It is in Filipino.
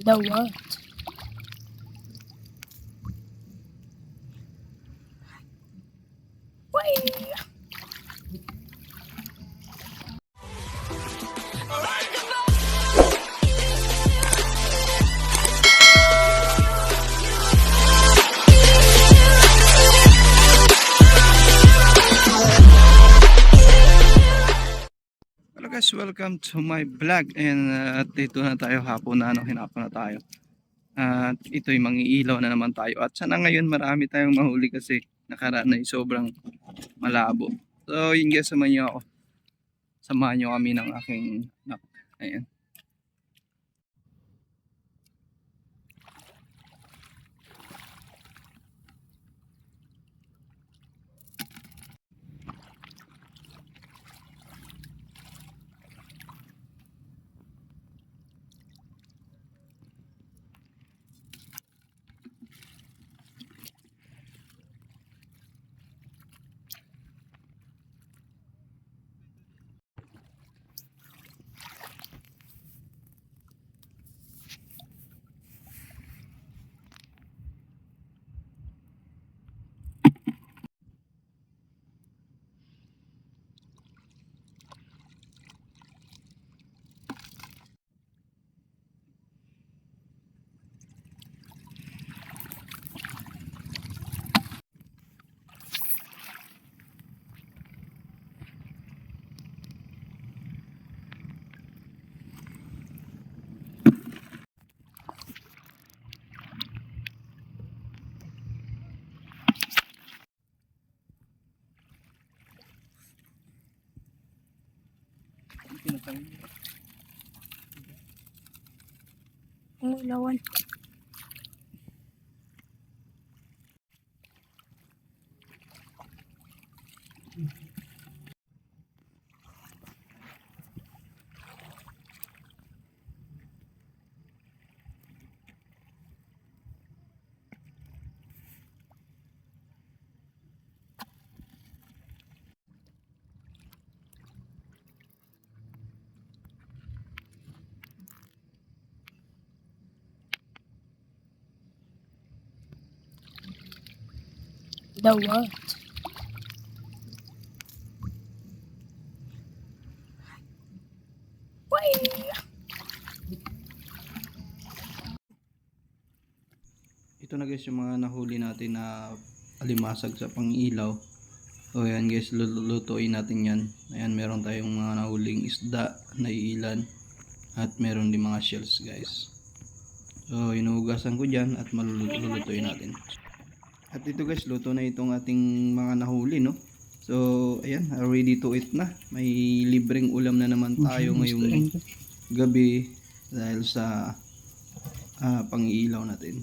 The what? Why? Hello guys, welcome to my vlog and dito na tayo hapon na hinapon na tayo. At ito'y mangiilaw na naman tayo at sana ngayon marami tayong mahuli kasi nakaraan ay sobrang malabo. So yun guys, samahan nyo kami ng aking anak. Ayan. Ang ilawan. The what? Why? Ito na guys yung mga nahuli natin na alimasag sa pangilaw. So ayan guys, lulutuin natin yan. Ayan, meron tayong mga nahuling isda na ilan at meron din mga shells guys. So inuugasan ko dyan at malulutuin natin. At ito guys, luto na itong ating mga nahuli, no? So ayan, ready to eat na. May libreng ulam na naman tayo ngayong gabi dahil sa pangiilaw natin.